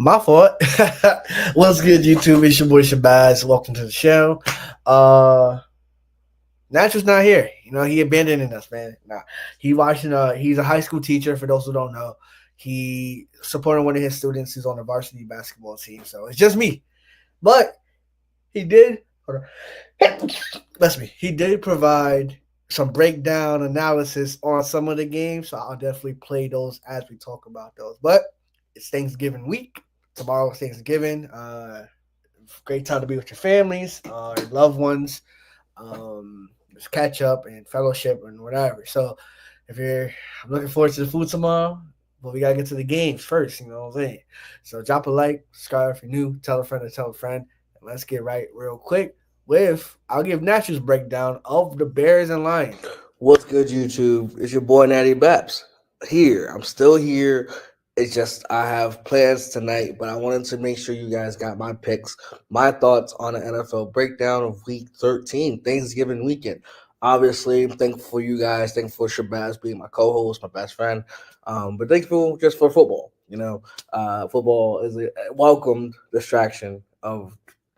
My fault. What's good, YouTube? It's your boy Shabazz. Welcome to the show. Uh Natural's not here. He abandoning us, man. Nah. He's a high school teacher, for those who don't know. He supporting one of his students who's on the varsity basketball team. So it's just me. But he did hold on. Bless me. He did provide some breakdown analysis on some of the games. So I'll definitely play those as we talk about those. But it's Thanksgiving week. Tomorrow's Thanksgiving. Great time to be with your families, your loved ones. Just catch up and fellowship and whatever. So I'm looking forward to the food tomorrow. But we gotta get to the games first. You know what I'm saying? So drop a like, subscribe if you're new, tell a friend to tell a friend, and let's get right real quick with I'll give Natural's breakdown of the Bears and Lions. What's good, YouTube? It's your boy Natty Baps here. I'm still here. It's just I have plans tonight, but I wanted to make sure you guys got my picks, my thoughts on the NFL breakdown of Week 13, Thanksgiving weekend. Obviously, I'm thankful for you guys. Thankful for Shabazz being my co-host, my best friend. But thankful just for football. Football is a welcomed distraction of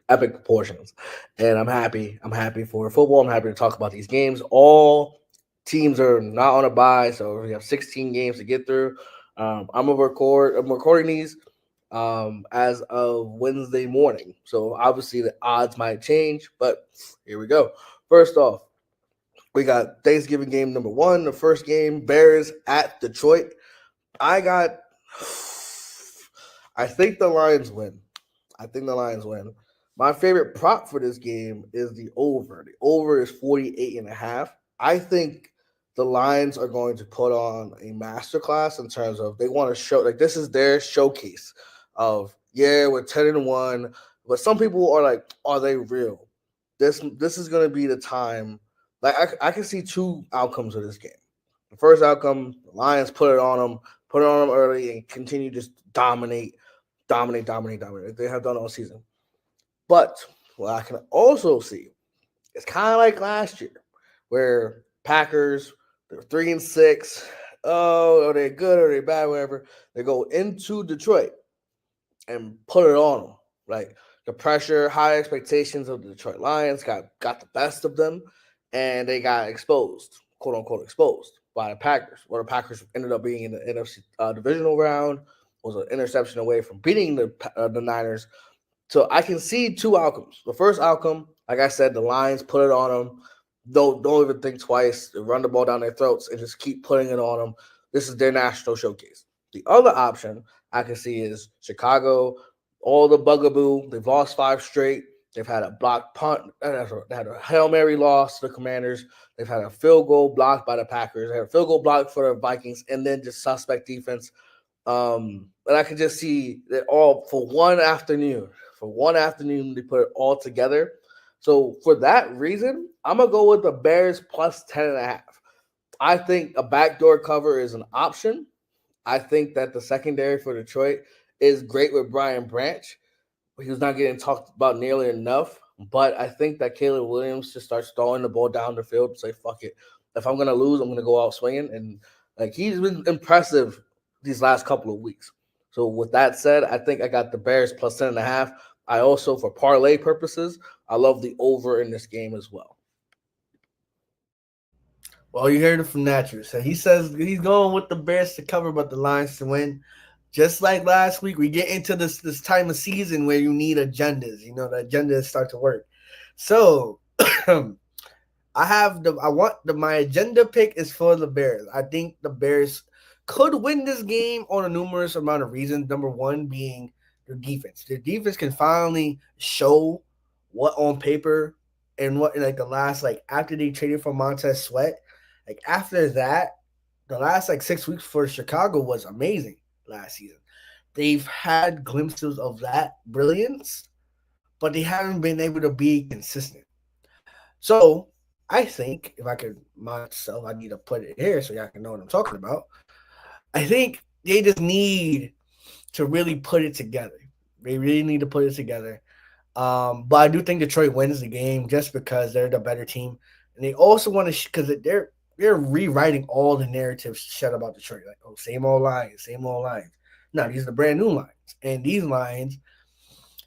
epic proportions, and I'm happy. I'm happy for football. I'm happy to talk about these games. All teams are not on a bye, so we have 16 games to get through. I'm recording these as of Wednesday morning, so obviously the odds might change, but here we go. First off, we got Thanksgiving game number one, the first game, Bears at Detroit. I think the Lions win. My favorite prop for this game is the over. The over is 48.5. I think the Lions are going to put on a masterclass in terms of they want to show like this is their showcase of we're 10-1, but some people are like, are they real? This is going to be the time. Like I can see two outcomes of this game. The first outcome, the Lions put it on them early, and continue to just dominate. They have done all season. But what I can also see is kind of like last year, where Packers they're 3-6. Oh, are they good? Are they bad? Whatever. They go into Detroit and put it on them. Like the pressure, high expectations of the Detroit Lions got the best of them, and they got exposed, quote unquote, exposed by the Packers. Well, the Packers ended up being in the NFC divisional round. Was an interception away from beating the Niners. So I can see two outcomes. The first outcome, like I said, the Lions put it on them. Don't even think twice. They run the ball down their throats and just keep putting it on them. This is their national showcase. The other option I can see is Chicago, all the bugaboo. They've lost 5 straight. They've had a blocked punt. They had a Hail Mary loss to the Commanders. They've had a field goal blocked by the Packers. They had a field goal blocked for the Vikings, and then just suspect defense. And I could just see that all for one afternoon. For one afternoon, they put it all together. So for that reason, I'm gonna go with the Bears plus 10.5. I think a backdoor cover is an option. I think that the secondary for Detroit is great with Brian Branch. He was not getting talked about nearly enough. But I think that Caleb Williams just starts throwing the ball down the field and say, fuck it. If I'm gonna lose, I'm gonna go out swinging. And like he's been impressive these last couple of weeks. So with that said, I think I got the Bears plus 10.5. I also, for parlay purposes, I love the over in this game as well. Well, you heard it from Natural. So he says he's going with the Bears to cover, but the Lions to win. Just like last week, we get into this time of season where you need agendas. The agendas start to work. So my agenda pick is for the Bears. I think the Bears could win this game on a numerous amount of reasons. Number one being their defense. Their defense can finally show what on paper and what in like the last after they traded for Montez Sweat. After that, the last 6 weeks for Chicago was amazing last season. They've had glimpses of that brilliance, but they haven't been able to be consistent. So I think if I could myself, I need to put it here so y'all can know what I'm talking about. I think they just need to really put it together. They really need to put it together. But I do think Detroit wins the game just because they're the better team, and they also want to because they're rewriting all the narratives shut about Detroit. Like, oh, same old Lions, same old Lions. No, these are the brand new Lions, and these Lions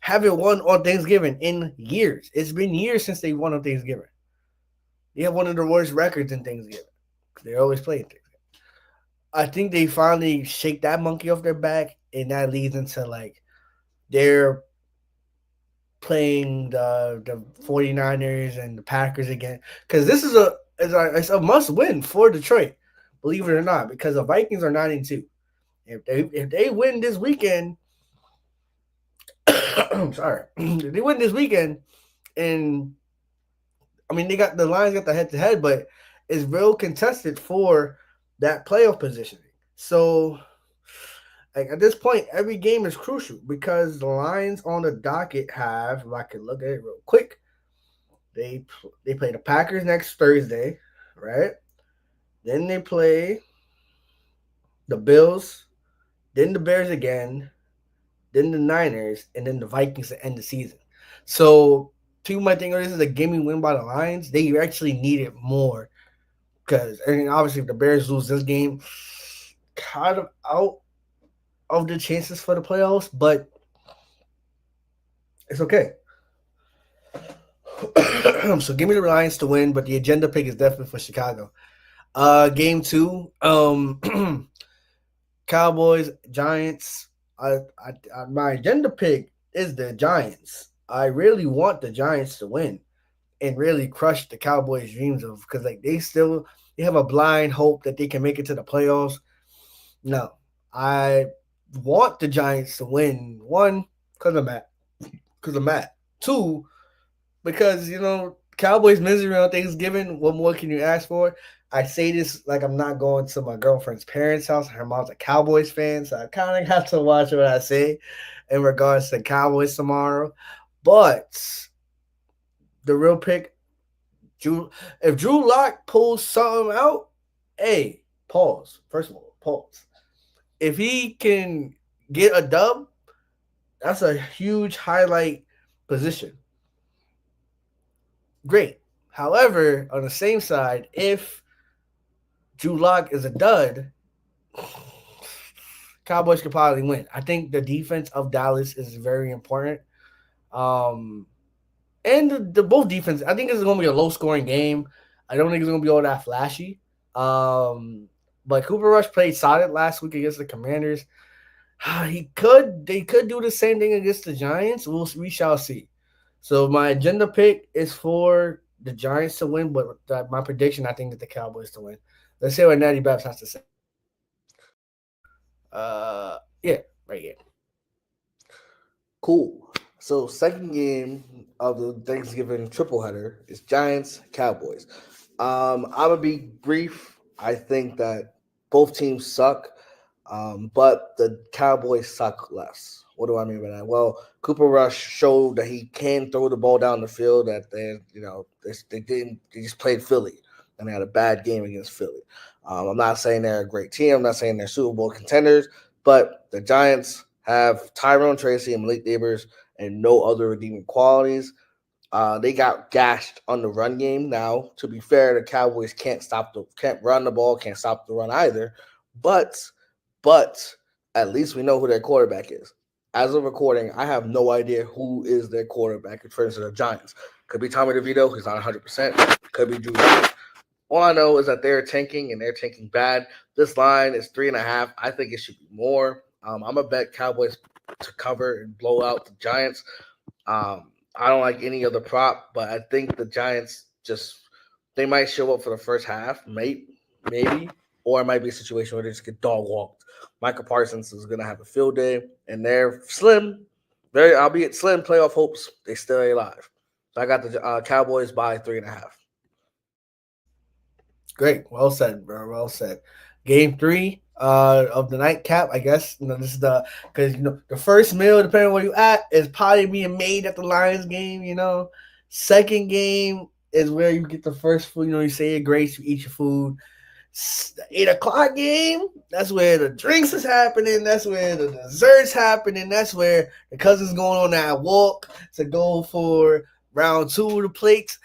haven't won on Thanksgiving in years. It's been years since they won on Thanksgiving. They have one of the worst records in Thanksgiving. They always play Thanksgiving. I think they finally shake that monkey off their back, and that leads into like they're playing the 49ers and the Packers again. Because this is it's a must win for Detroit, believe it or not, because the Vikings are 9-2. If they win this weekend, I'm sorry, if they win this weekend, and I mean they got the Lions got the head to head, but it's real contested for that playoff positioning. So like at this point, every game is crucial because the Lions on the docket have, if I can look at it real quick, they play the Packers next Thursday, right? Then they play the Bills, then the Bears again, then the Niners, and then the Vikings to end the season. So people might think, oh, this is a gimme win by the Lions. They actually need it more because, I mean, obviously, if the Bears lose this game, kind of out of the chances for the playoffs, but it's okay. So give me the Lions to win, but the agenda pick is definitely for Chicago. Game two, Cowboys, Giants. My agenda pick is the Giants. I really want the Giants to win and really crush the Cowboys' dreams of because like they have a blind hope that they can make it to the playoffs. No, I want the Giants to win. One, because of Matt. Two, because Cowboys misery on Thanksgiving. What more can you ask for? I say this like I'm not going to my girlfriend's parents' house. Her mom's a Cowboys fan, so I kind of have to watch what I say in regards to Cowboys tomorrow. But the real pick, if Drew Lock pulls something out, hey, pause. First of all, pause. If he can get a dub, that's a huge highlight position. Great. However, on the same side, if Drew Lock is a dud, Cowboys could probably win. I think the defense of Dallas is very important. Um, and the both defense, I think it's going to be a low scoring game. I don't think it's going to be all that flashy. Um, but Cooper Rush played solid last week against the Commanders. They could do the same thing against the Giants. We shall see. So my agenda pick is for the Giants to win, but my prediction, I think, is the Cowboys to win. Let's see what Natty Babs has to say. Yeah, right here. Cool. So second game of the Thanksgiving triple header is Giants Cowboys. I'm gonna be brief. I think that both teams suck, but the Cowboys suck less. What do I mean by that? Well, Cooper Rush showed that he can throw the ball down the field. That they didn't. They just played Philly and they had a bad game against Philly. I'm not saying they're a great team. I'm not saying they're Super Bowl contenders, but the Giants have Tyrone Tracy and Malik Neighbors and no other redeeming qualities. They got gashed on the run game. Now, to be fair, the Cowboys can't run the ball, can't stop the run either. But at least we know who their quarterback is. As of recording, I have no idea who is their quarterback in terms of the Giants. Could be Tommy DeVito, he's not 100%. Could be Drew Lock. All I know is that they're tanking and they're tanking bad. This line is 3.5. I think it should be more. I'm gonna bet Cowboys to cover and blow out the Giants. I don't like any other prop, but I think the Giants they might show up for the first half, maybe, or it might be a situation where they just get dog walked. Michael Parsons is gonna have a field day, and they're slim, very albeit slim playoff hopes. They still alive. So I got the Cowboys by 3.5. Great. Well said, bro. Well said. Game three of the nightcap, I guess. This is because the first meal, depending on where you at, is probably being made at the Lions game. Second game is where you get the first food. You say your grace, you eat your food. The 8 o'clock game, that's where the drinks is happening. That's where the desserts happening. That's where the cousins going on that walk to go for round two of the plates.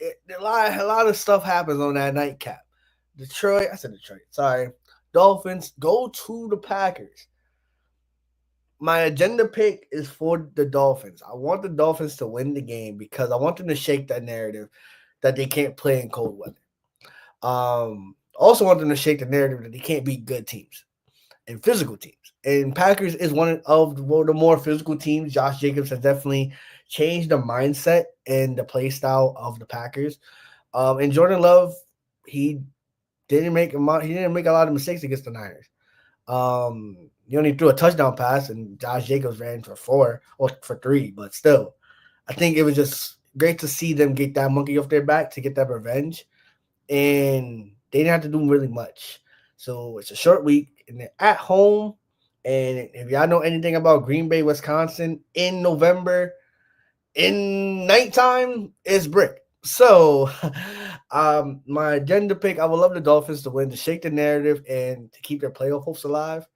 A lot of stuff happens on that nightcap. Detroit. Sorry. Dolphins go to the Packers. my agenda pick is for the Dolphins. I want the Dolphins to win the game because I want them to shake that narrative that they can't play in cold weather. Also want them to shake the narrative that they can't beat good teams and physical teams. And Packers is one of the more physical teams. Josh Jacobs has definitely changed the mindset and the play style of the Packers. And Jordan Love, he he didn't make a lot of mistakes against the Niners. He only threw a touchdown pass, and Josh Jacobs ran for 4 or for 3, but still, I think it was just great to see them get that monkey off their back to get that revenge, and they didn't have to do really much. So it's a short week, and they're at home. And if y'all know anything about Green Bay, Wisconsin, in November, in nighttime, it's brick. So, my agenda pick, I would love the Dolphins to win, to shake the narrative, and to keep their playoff hopes alive.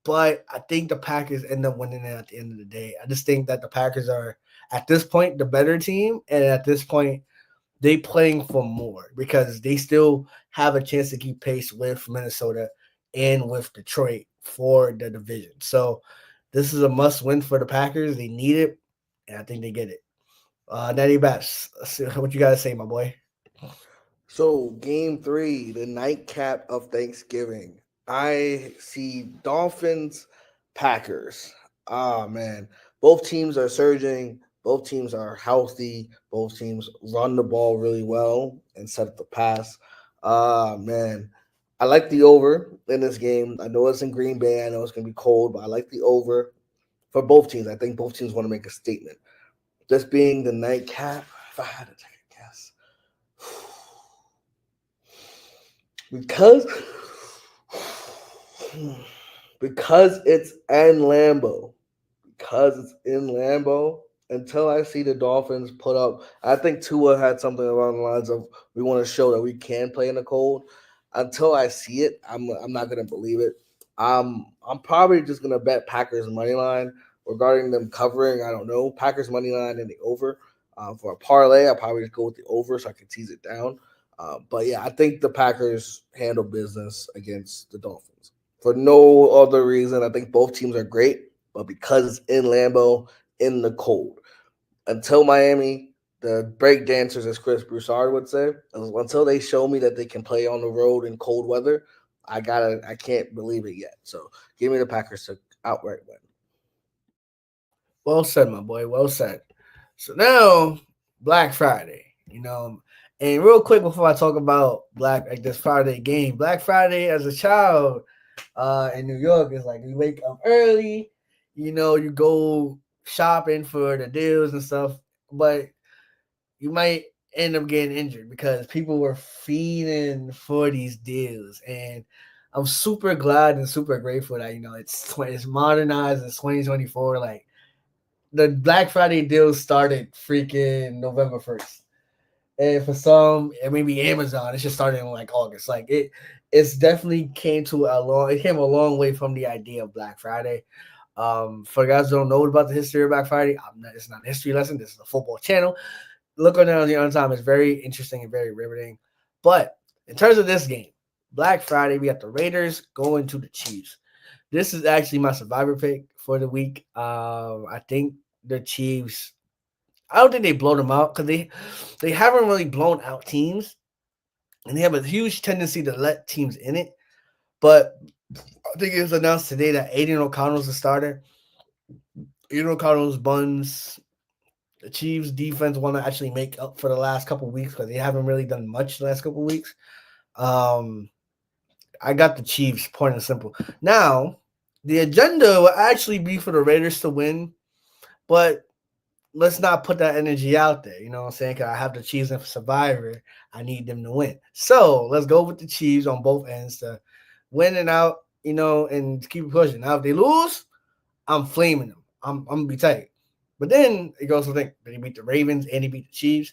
But I think the Packers end up winning it at the end of the day. I just think that the Packers are, at this point, the better team. And at this point, they playing for more because they still have a chance to keep pace with Minnesota and with Detroit for the division. So this is a must win for the Packers. They need it, and I think they get it. Natty Bats, what you got to say, my boy? So, game three, the nightcap of Thanksgiving. I see Dolphins, Packers. Ah, man. Both teams are surging. Both teams are healthy. Both teams run the ball really well and set up the pass. Ah, man. I like the over in this game. I know it's in Green Bay. I know it's going to be cold, but I like the over for both teams. I think both teams want to make a statement. This being the nightcap, if I had to take a guess, because because it's in Lambeau, because it's in Lambeau. Until I see the Dolphins put up, I think Tua had something along the lines of we want to show that we can play in the cold. Until I see it, I'm not gonna believe it. I'm probably just gonna bet Packers money line regarding them covering. I don't know Packers money line and the over. For a parlay, I'll probably just go with the over so I can tease it down. But yeah, I think the Packers handle business against the Dolphins for no other reason. I think both teams are great, but because it's in Lambeau in the cold, until Miami, the break dancers, as Chris Broussard would say, until they show me that they can play on the road in cold weather, I can't believe it yet. So give me the Packers to outright win. Well said, my boy. Well said. So now, Black Friday, and real quick before I talk about this Friday game, Black Friday as a child, in New York is like you wake up early, you go shopping for the deals and stuff, but you might end up getting injured because people were feeding for these deals. And I'm super glad and super grateful that it's modernized. It's 2024. Like the Black Friday deals started freaking November 1st. And for some, and maybe Amazon, it just started in like August. Like it's definitely came a long way from the idea of Black Friday. For guys who don't know about the history of Black Friday, it's not a history lesson. This is a football channel. Look on it on the other time. It's very interesting and very riveting. But in terms of this game, Black Friday, we got the Raiders going to the Chiefs. This is actually my survivor pick for the week. I think the Chiefs. I don't think they blow them out because they haven't really blown out teams, and they have a huge tendency to let teams in it. But I think it was announced today that Aiden O'Connell's the starter. Aiden O'Connell's buns. The Chiefs defense want to actually make up for the last couple of weeks because they haven't really done much the last couple of weeks. I got the Chiefs, point and simple. Now, the agenda will actually be for the Raiders to win, but let's not put that energy out there. You know what I'm saying? Because I have the Chiefs in for Survivor. I need them to win. So let's go with the Chiefs on both ends to win and out, and keep pushing. Now, if they lose, I'm flaming them. I'm going to be tight. But then it goes to think, did he beat the Ravens and he beat the Chiefs?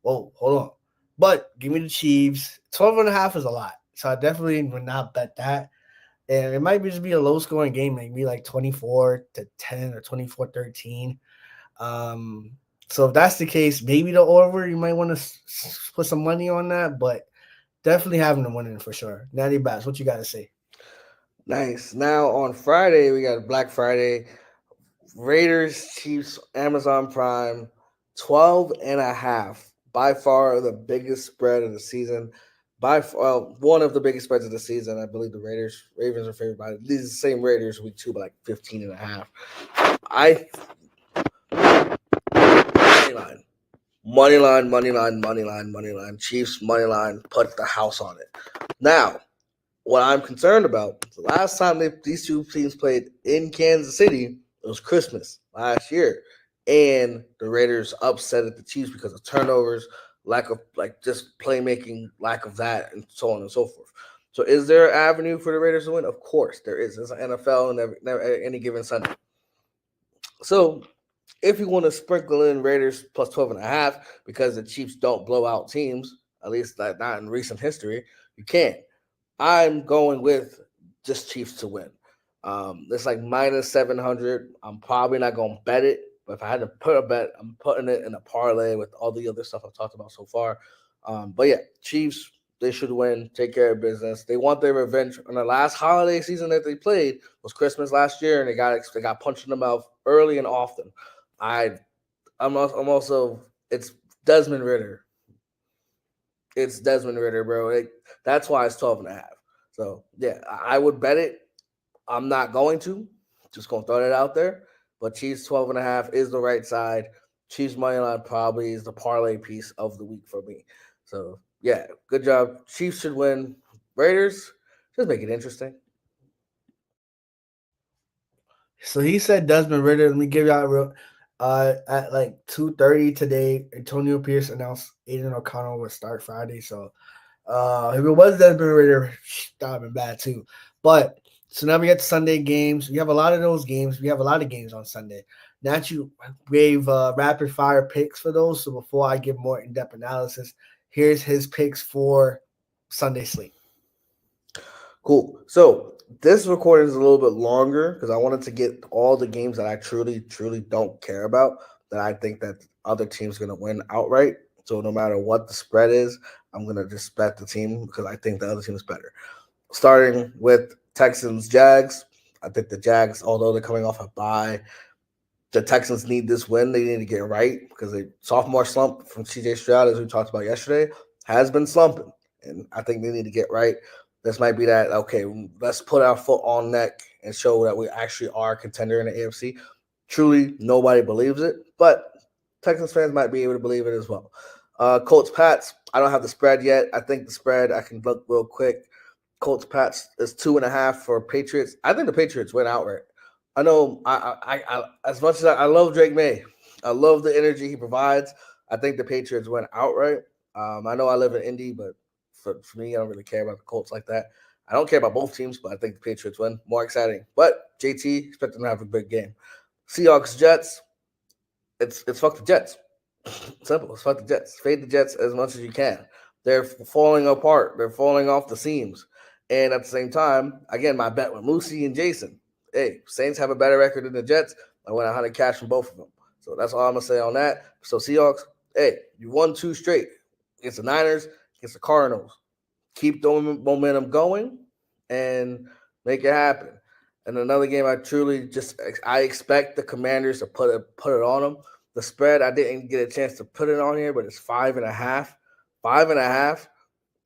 Whoa, hold on. But give me the Chiefs. 12.5 is a lot. So I definitely would not bet that. And it might just be a low scoring game, maybe like 24-10 or 24-13. So if that's the case, maybe the over, you might want to put some money on that, but definitely having them winning for sure. Natty Bass, what you got to say? Nice. Now on Friday, we got Black Friday. Raiders, Chiefs, Amazon Prime, 12 and a half. By far the biggest spread of the season. One of the biggest spreads of the season. I believe the Ravens are favored by these are the same Raiders week 2, but like 15 and a half. I money line. Money line, money line, money line, money line. Chiefs money line, put the house on it. Now, what I'm concerned about, the last time these two teams played in Kansas City, it was Christmas last year. And the Raiders upset at the Chiefs because of turnovers, lack of just playmaking, lack of that, and so on and so forth. So is there an avenue for the Raiders to win? Of course there is. It's an NFL and any given Sunday. So if you want to sprinkle in Raiders plus 12 and a half because the Chiefs don't blow out teams, at least not in recent history, you can. I'm going with just Chiefs to win. It's like minus 700. I'm probably not going to bet it, but if I had to put a bet, I'm putting it in a parlay with all the other stuff I've talked about so far. But yeah, Chiefs, they should win, take care of business. They want their revenge on the last holiday season that they played was Christmas last year, and they got punched in the mouth early and often. I I'm also it's Desmond Ritter. It's Desmond Ritter, bro. That's why it's 12 and a half. So yeah, I would bet it. I'm not going to. Just gonna throw that out there. But Chiefs 12 and a half is the right side. Chiefs money line probably is the parlay piece of the week for me. So yeah, good job. Chiefs should win. Raiders, just make it interesting. So he said Desmond Ritter. Let me give y'all a real. At like 2:30 today, Antonio Pierce announced Aiden O'Connell would start Friday. So if it was Desmond Ritter, that would have been bad too. But so now we get to Sunday games. We have a lot of those games. We have a lot of games on Sunday. Nacho gave rapid fire picks for those. So before I give more in depth analysis, here's his picks for Sunday slate. Cool. So this recording is a little bit longer because I wanted to get all the games that I truly, truly don't care about that I think that the other team's going to win outright. So no matter what the spread is, I'm going to just bet the team because I think the other team is better. Starting with Texans Jags. I think the Jags, although they're coming off a bye, the Texans need this win. They need to get right because the sophomore slump from CJ Stroud, as we talked about yesterday, has been slumping. And I think they need to get right. This might be that, okay, let's put our foot on neck and show that we actually are a contender in the AFC. Truly, nobody believes it, but Texans fans might be able to believe it as well. Colts Pats, I don't have the spread yet. I think the spread, I can look real quick. Colts Pats is 2.5 for Patriots. I think the Patriots win outright. I know I as much as I love Drake May, I love the energy he provides. I think the Patriots win outright. I know I live in Indy, but for me, I don't really care about the Colts like that. I don't care about both teams, but I think the Patriots win. More exciting. But JT, expect them to have a big game. Seahawks Jets. It's fuck the Jets. Simple. It's fuck the Jets. Fade the Jets as much as you can. They're falling apart. They're falling off the seams. And at the same time, again, my bet with Moosey and Jason. Hey, Saints have a better record than the Jets. I went 100 cash from both of them. So that's all I'm gonna say on that. So Seahawks, hey, you won 2 straight against the Niners, against the Cardinals. Keep the momentum going and make it happen. And another game, I expect the Commanders to put it on them. The spread, I didn't get a chance to put it on here, but it's 5.5. 5.5.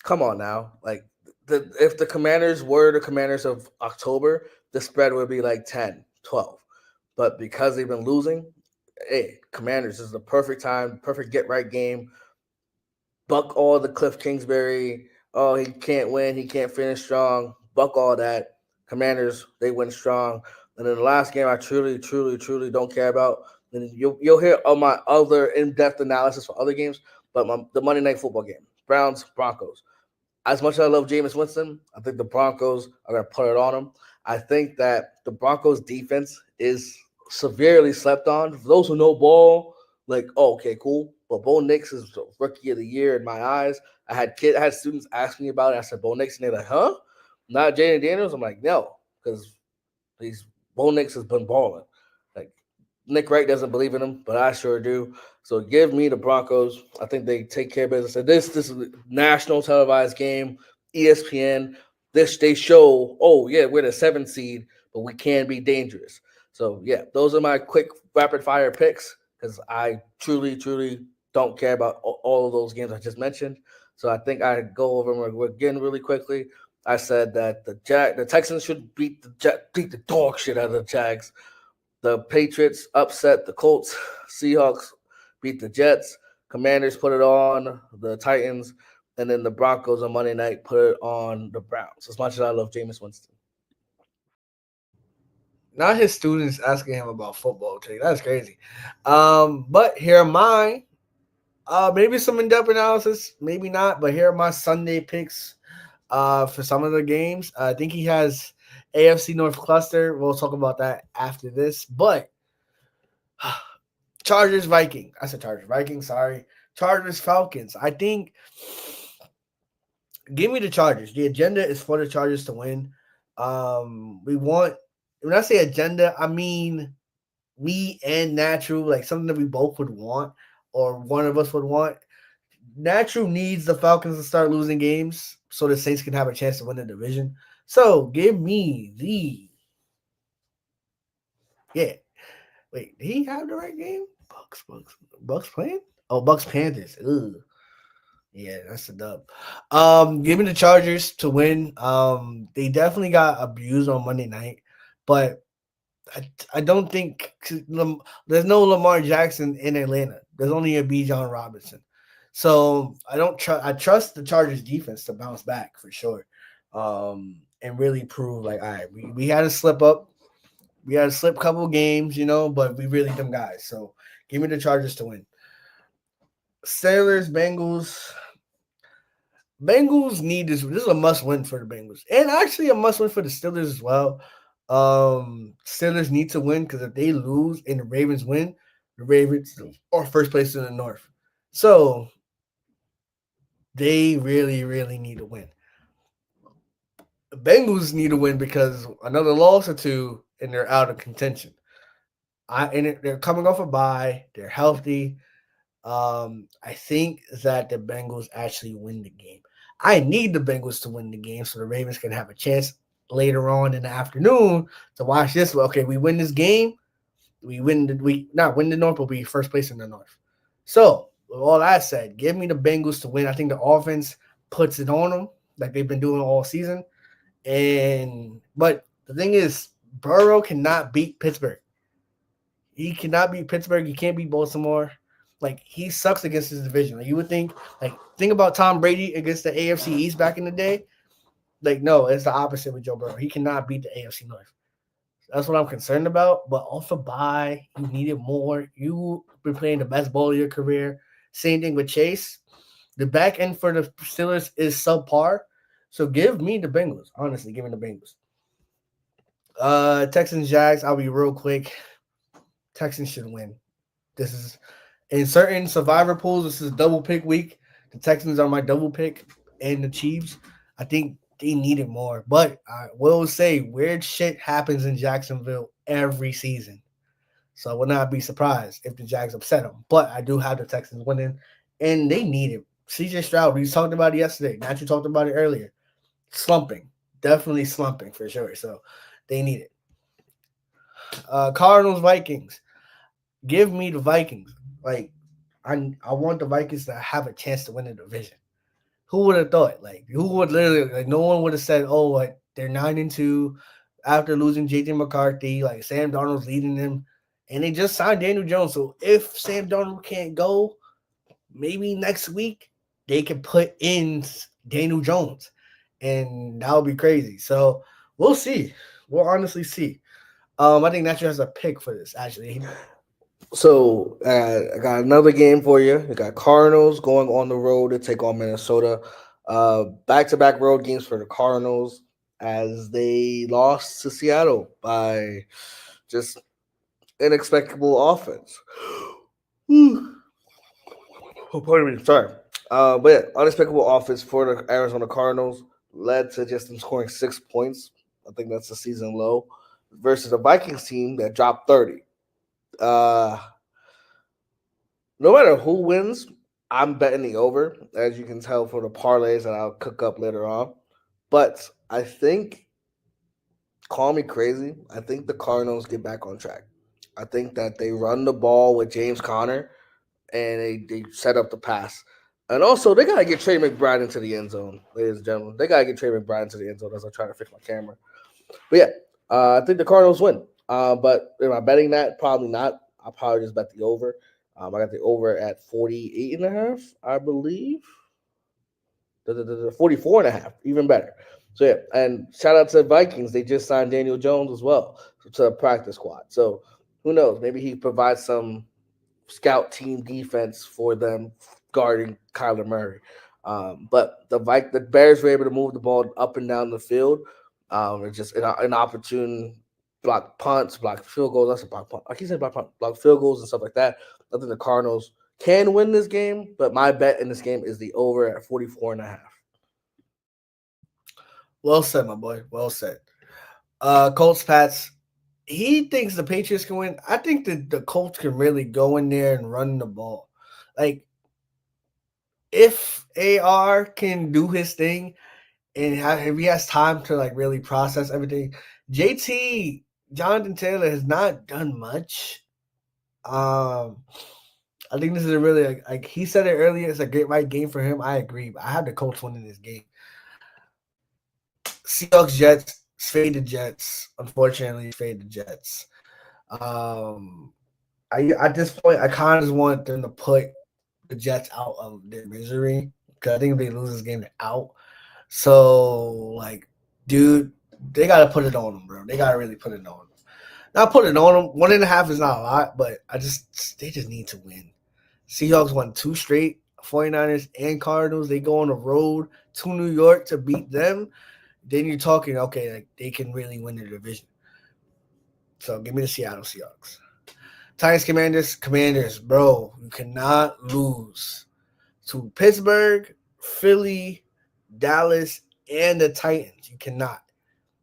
Come on now, like if the Commanders were the Commanders of October, the spread would be like 10, 12. But because they've been losing, hey, Commanders, this is the perfect time, perfect get right game. Buck all the Cliff Kingsbury. Oh, he can't win. He can't finish strong. Buck all that. Commanders, they win strong. And then the last game I truly, truly, truly don't care about. And you'll hear all my other in-depth analysis for other games, but the Monday Night Football game, Browns, Broncos. As much as I love Jameis Winston, I think the Broncos are going to put it on them. I think that the Broncos defense is severely slept on. For those who know ball, like, oh, okay, cool. But Bo Nix is the rookie of the year in my eyes. I had students ask me about it. I said Bo Nix, and they're like, huh? Not Jaden Daniels? I'm like, no, because Bo Nix has been balling. Like Nick Wright doesn't believe in him, but I sure do. So give me the Broncos. I think they take care of business. And this is a national televised game, ESPN. they show, oh yeah, we're the 7th seed, but we can be dangerous. So yeah, those are my quick rapid fire picks because I truly don't care about all of those games I just mentioned. So I think I go over them again really quickly. I said that the Texans should beat the dog shit out of the Jags. The Patriots upset the Colts. Seahawks beat the Jets. Commanders put it on the Titans, and then the Broncos on Monday night put it on the Browns. As much as I love Jameis Winston. Not his students asking him about football today. That's crazy. But here are mine. Maybe some in-depth analysis, maybe not. But here are my Sunday picks. For some of the games, I think he has AFC North cluster. We'll talk about that after this. But Chargers Viking. I said Chargers Vikings. Sorry, Chargers Falcons. I think. Give me the Chargers. The agenda is for the Chargers to win. We want. When I say agenda, I mean me and Natural, like something that we both would want, or one of us would want. Natural needs the Falcons to start losing games so the Saints can have a chance to win the division. So give me the yeah. Wait, did he have the right game? Bucks playing? Oh, Bucks Panthers. Ugh. Yeah, that's a dub. Give me the Chargers to win. They definitely got abused on Monday night, but I don't think there's no Lamar Jackson in Atlanta. There's only a B. John Robinson. So I don't trust. I trust the Chargers defense to bounce back for sure, and really prove like, all right, we had to slip up. We had to slip a couple games, but we really them guys. So give me the Chargers to win. Steelers, Bengals. Bengals need this. This is a must win for the Bengals, and actually a must win for the Steelers as well. Steelers need to win because if they lose and the Ravens win, the Ravens are first place in the North. So they really need to win. The Bengals need to win because another loss or two and they're out of contention. They're coming off a bye. They're healthy. I think that the Bengals actually win the game. I need the Bengals to win the game so the Ravens can have a chance later on in the afternoon to watch this. Okay, we win this game. We not win the North, but we first place in the North. So, with all that said, give me the Bengals to win. I think the offense puts it on them like they've been doing all season. But the thing is, Burrow cannot beat Pittsburgh. He cannot beat Pittsburgh. He can't beat Baltimore. Like, he sucks against his division. Like, you would think, think about Tom Brady against the AFC East back in the day. Like, no, it's the opposite with Joe Burrow. He cannot beat the AFC North. That's what I'm concerned about. But off a bye, you needed more. You've been playing the best ball of your career. Same thing with Chase. The back end for the Steelers is subpar. So give me the Bengals. Honestly, give me the Bengals. Texans, Jags, I'll be real quick. Texans should win. This is in certain survivor pools. This is double pick week. The Texans are my double pick, and the Chiefs. I think they need it more. But I will say weird shit happens in Jacksonville every season. So I would not be surprised if the Jags upset them. But I do have the Texans winning, and they need it. CJ Stroud, we talked about it yesterday. Not you talked about it earlier. Slumping. Definitely slumping for sure. So they need it. Cardinals, Vikings. Give me the Vikings. Like, I want the Vikings to have a chance to win the division. Who would have thought? Like, who would literally, like, no one would have said, oh, what, they're 9-2 after losing JJ McCarthy. Like, Sam Darnold's leading them. And they just signed Daniel Jones. So if Sam Darnold can't go, maybe next week they can put in Daniel Jones. And that would be crazy. So we'll see. We'll honestly see. I think Natural has a pick for this, actually. So I got another game for you. You got Cardinals going on the road to take on Minnesota. Back-to-back road games for the Cardinals as they lost to Seattle by just inexplicable offense. Oh, pardon me. Sorry. But yeah, unexpected offense for the Arizona Cardinals led to just them scoring 6 points. I think that's a season low versus a Vikings team that dropped 30. No matter who wins, I'm betting the over, as you can tell from the parlays that I'll cook up later on. But I think, call me crazy, I think the Cardinals get back on track. I think that they run the ball with James Conner and they set up the pass. And also, they got to get Trey McBride into the end zone, ladies and gentlemen. They got to get Trey McBride into the end zone as I'm trying to fix my camera. But yeah, I think the Cardinals win. But am I betting that? Probably not. I'll probably just bet the over. I got the over at 48 and a half, I believe. 44 and a half, even better. So yeah, and shout out to the Vikings. They just signed Daniel Jones as well to a practice squad. So who knows? Maybe he provides some scout team defense for them guarding Kyler Murray. But the Bears were able to move the ball up and down the field. It's just an opportune block punts, block field goals. That's a block punt. I keep saying block punt, block field goals and stuff like that. I think the Cardinals can win this game, but my bet in this game is the over at 44 and a half. Well said, my boy. Well said. Colts Pats. He thinks the Patriots can win. I think that the Colts can really go in there and run the ball. Like if AR can do his thing and if he has time to like really process everything, JT Jonathan Taylor has not done much. I think this is a really like he said it earlier. It's a great right game for him. I agree. But I have the Colts winning this game. Seahawks Jets fade the Jets. Unfortunately, fade the Jets. Um, I at this point I kind of just want them to put the Jets out of their misery because I think if they lose this game, they're out. So like, dude, they gotta put it on them, bro. They gotta really put it on them. Not put it on them. 1.5 is not a lot, but they just need to win. Seahawks won 2 straight. 49ers and Cardinals. They go on the road to New York to beat them. Then you're talking, okay, like they can really win the division. So give me the Seattle Seahawks. Titans Commanders, bro. You cannot lose to Pittsburgh, Philly, Dallas, and the Titans. You cannot.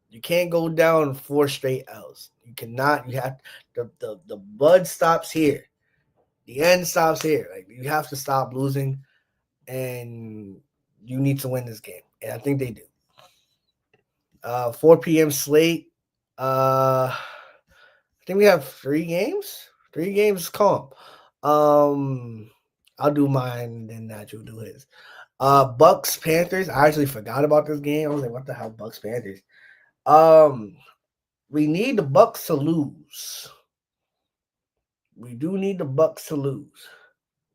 You can't go down 4 straight L's. You cannot. You have the bud stops here. The end stops here. Like you have to stop losing, and you need to win this game. And I think they do. 4 p.m. slate. I think we have 3 games. 3 games calm. I'll do mine, then Nat will do his. Bucks Panthers. I actually forgot about this game. I was like, what the hell, Bucks Panthers? We need the Bucks to lose. We do need the Bucks to lose.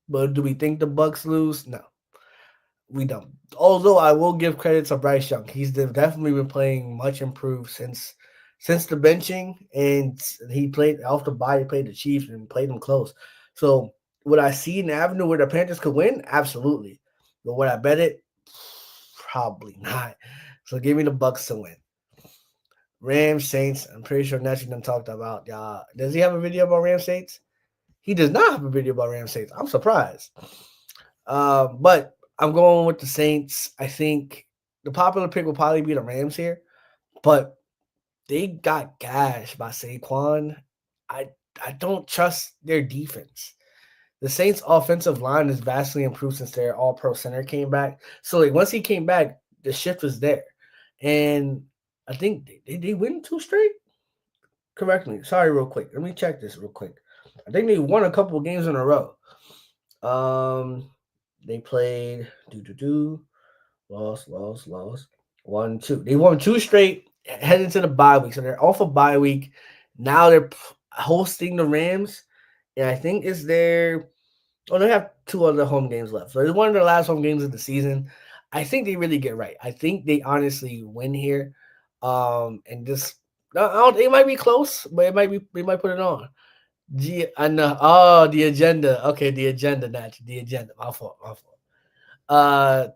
But do we think the Bucks lose? No, we don't. Although I will give credit to Bryce Young. He's definitely been playing much improved since the benching, and he played off the bye. He played the Chiefs and played them close. So would I see an avenue where the Panthers could win? Absolutely. But would I bet it? Probably not. So give me the Bucks to win. Rams Saints. I'm pretty sure Natchy done talked about. Does he have a video about Rams Saints? He does not have a video about Rams Saints. I'm surprised. But I'm going with the Saints. I think the popular pick will probably be the Rams here, but they got gashed by Saquon. I don't trust their defense. The Saints' offensive line is vastly improved since their All-Pro center came back. So like once he came back, the shift was there, and I think they win 2 straight. Correct me. Sorry, real quick. Let me check this real quick. I think they won a couple of games in a row. They played lost. 1, 2. They won 2 straight heading to the bye week. So they're off a bye week. Now they're hosting the Rams. And I think it's their they have 2 other home games left. So it's one of their last home games of the season. I think they really get right. I think they honestly win here. And this it might be close, but they might put it on. I know. Oh, the agenda. Okay, the agenda, Natch. The agenda. My fault. Uh,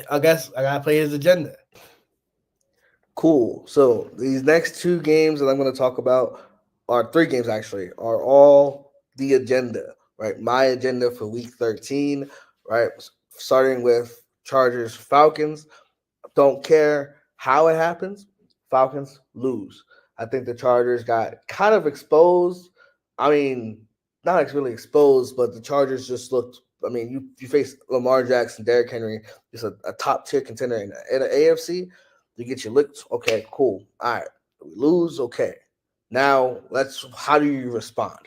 I guess I gotta play his agenda. Cool. So these next 2 games that I'm going to talk about, or 3 games actually, are all the agenda, right? My agenda for week 13, right? Starting with Chargers Falcons. Don't care how it happens. Falcons lose. I think the Chargers got kind of exposed. I mean, not really exposed, but the Chargers just looked. I mean, you face Lamar Jackson, Derrick Henry, just a top tier contender in the AFC. You get your licked. Okay, cool. All right, we lose. Okay, now let's. How do you respond?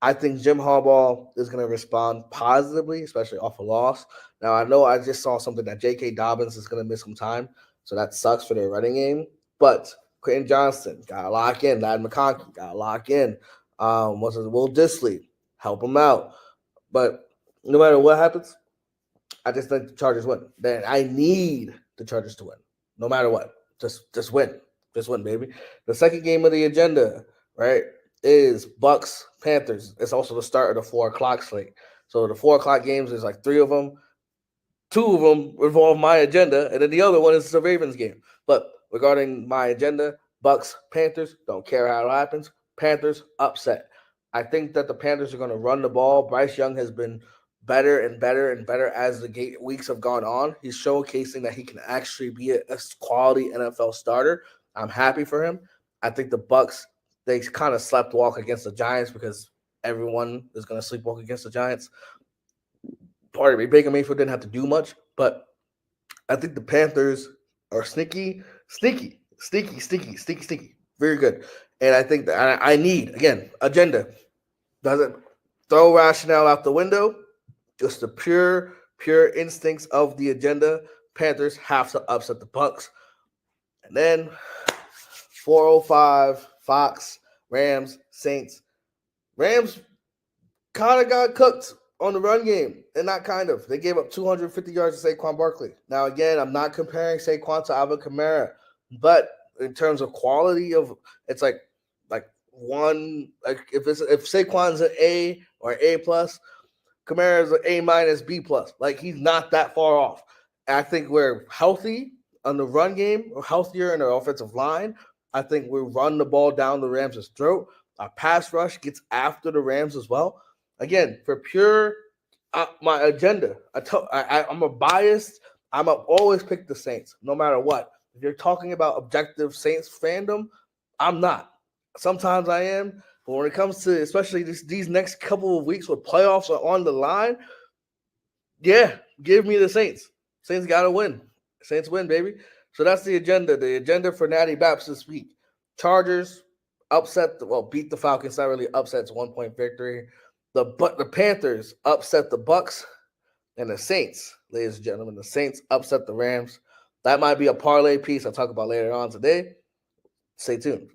I think Jim Harbaugh is going to respond positively, especially off a loss. Now I know I just saw something that J.K. Dobbins is going to miss some time, so that sucks for their running game. But Quentin Johnston got to lock in. Ladd McConkey got to lock in. What's it? Will Disley help him out. But no matter what happens, I just think the Chargers win. Then I need the Chargers to win, no matter what. Just win, just win, baby. The second game of the agenda, right, is Bucks Panthers. It's also the start of the 4 o'clock slate. So the 4 o'clock games, there's like 3 of them. 2 of them involve my agenda, and then the other one is the Ravens game. But regarding my agenda, Bucks Panthers, don't care how it happens. Panthers upset. I think that the Panthers are going to run the ball. Bryce Young has been better and better and better as the weeks have gone on. He's showcasing that he can actually be a quality NFL starter. I'm happy for him. I think the Bucks, they kind of slept walk against the Giants because everyone is going to sleepwalk against the Giants. Pardon me, Baker Mayfield didn't have to do much, but I think the Panthers are sneaky. Very good. And I think that I need, again, agenda. Doesn't throw rationale out the window. Just the pure instincts of the agenda. Panthers have to upset the Bucks. And then 405, Fox, Rams, Saints. Rams kind of got cooked on the run game, and not kind of. They gave up 250 yards to Saquon Barkley. Now, again, I'm not comparing Saquon to Alvin Kamara, but in terms of quality of, it's like one, like if Saquon's an A or an A plus, Kamara's an A minus B plus. Like, he's not that far off. And I think we're healthy on the run game, or healthier in our offensive line. I think we run the ball down the Rams' throat. Our pass rush gets after the Rams as well. Again, for pure my agenda, I'm a biased. I'm always pick the Saints, no matter what. If you're talking about objective Saints fandom, I'm not. Sometimes I am, but when it comes to especially these next couple of weeks where playoffs are on the line, yeah, give me the Saints. Saints got to win. Saints win, baby. So that's the agenda. The agenda for Natty Baps this week. Chargers beat the Falcons. Not really upset. It's 1-point victory. The Panthers upset the Bucks, and the Saints, ladies and gentlemen, the Saints upset the Rams. That might be a parlay piece I'll talk about later on today. Stay tuned.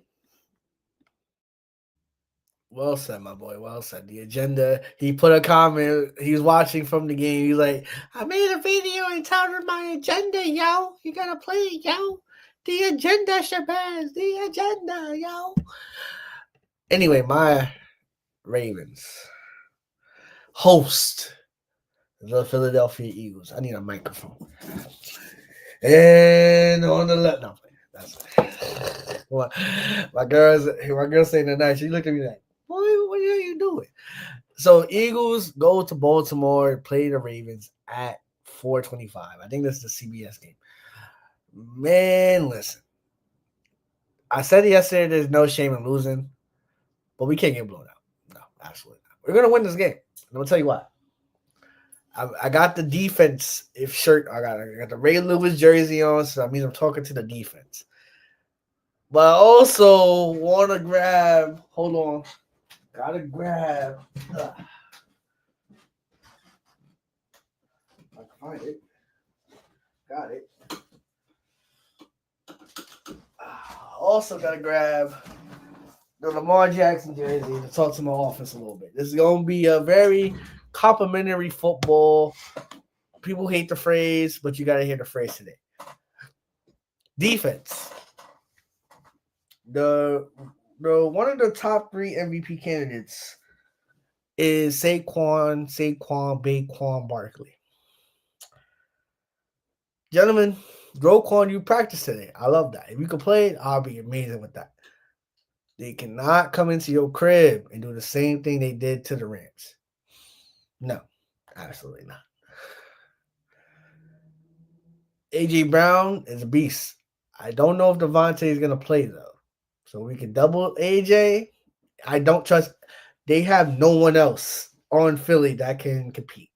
Well said, my boy. Well said. The agenda. He put a comment. He's watching from the game. He's like, I made a video entitled my agenda, yo. You gotta play it, yo. The agenda, Shabazz. The agenda, yo. Anyway, my Ravens host the Philadelphia Eagles. I need a microphone. And on the left, no, that's well, my girl's saying tonight. She looked at me like, "Boy, what are you doing?" So Eagles go to Baltimore, play the Ravens at 4:25. I think this is the CBS game. Man, listen. I said yesterday there's no shame in losing, but we can't get blown out. No, absolutely not. We're gonna win this game. I'm gonna tell you why. I got the defense shirt. I got the Ray Lewis jersey on, so that means I'm talking to the defense. But I also want to grab. Hold on, gotta grab. I can find it. Got it. Also gotta grab the Lamar Jackson jersey to talk to my offense a little bit. This is gonna be a very complimentary football. People hate the phrase, but you gotta hear the phrase today. Defense. The one of the top 3 MVP candidates is Saquon Barkley. Gentlemen, Roquan, you practice today. I love that. If you can play it, I'll be amazing with that. They cannot come into your crib and do the same thing they did to the Rams. No, absolutely not. A.J. Brown is a beast. I don't know if Devontae is going to play, though. So we can double A.J. I don't trust. they have no one else on Philly that can compete,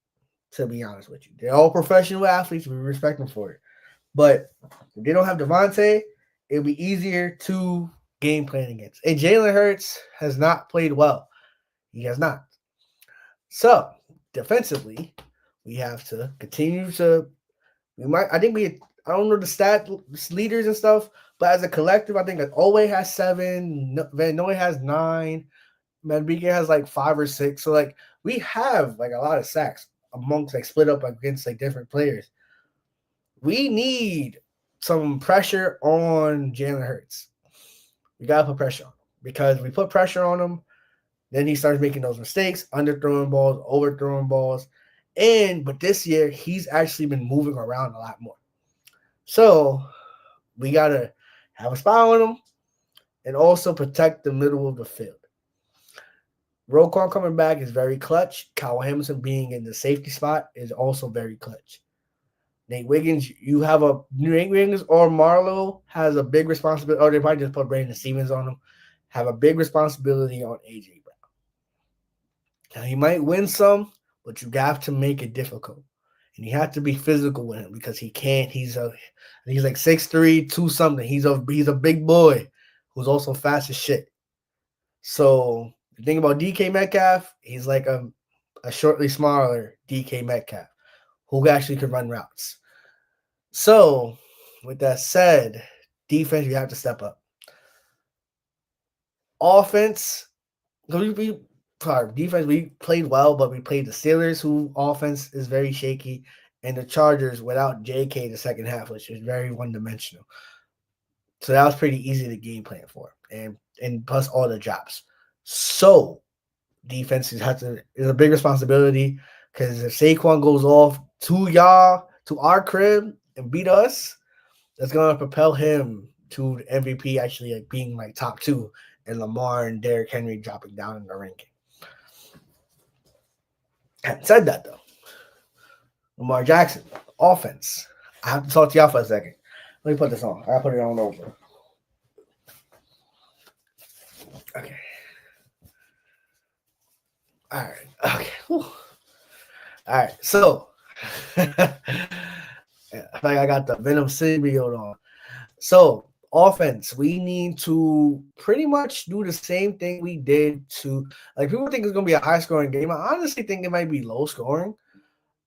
to be honest with you. They're all professional athletes. We respect them for it. But if they don't have Devontae, it'll be easier to game plan against. And Jalen Hurts has not played well. He has not. So defensively, we have to continue to. We might. I think we. I don't know the stat leaders and stuff, but as a collective, I think that Owe has 7, Van Noy has 9, Manrique has like 5 or 6. So like we have like a lot of sacks amongst like split up against like different players. We need some pressure on Jalen Hurts. We gotta put pressure on him because we put pressure on him. Then he starts making those mistakes, underthrowing balls, overthrowing balls. But this year, he's actually been moving around a lot more. So we got to have a spy on him and also protect the middle of the field. Roquan coming back is very clutch. Kyle Hamilton being in the safety spot is also very clutch. Nate Wiggins, you have a Nate Wiggins or Marlowe has a big responsibility, or they might just put Brandon Stevens on him, have a big responsibility on AJ Brown. Now, he might win some, but you have to make it difficult. And you have to be physical with him because he can't. He's like 6'3", 2 something. He's a big boy who's also fast as shit. So the thing about DK Metcalf, he's like a shortly smaller DK Metcalf who actually could run routes. So with that said, defense, you have to step up. Offense, defense, we played well, but we played the Steelers, who offense is very shaky, and the Chargers without JK the second half, which is very one-dimensional. So that was pretty easy to game plan for, and plus all the drops. So defense is a big responsibility because if Saquon goes off to our crib and beat us, that's gonna propel him to the MVP, actually like being like top 2, and Lamar and Derrick Henry dropping down in the ranking. Having said that, though, Lamar Jackson, offense. I have to talk to y'all for a second. Let me put this on. I'll put it on over. Okay. All right. Okay. Whew. All right. So, I feel like I got the Venom symbiote on. So, offense, we need to pretty much do the same thing we did to, like, people think it's going to be a high-scoring game. I honestly think it might be low-scoring.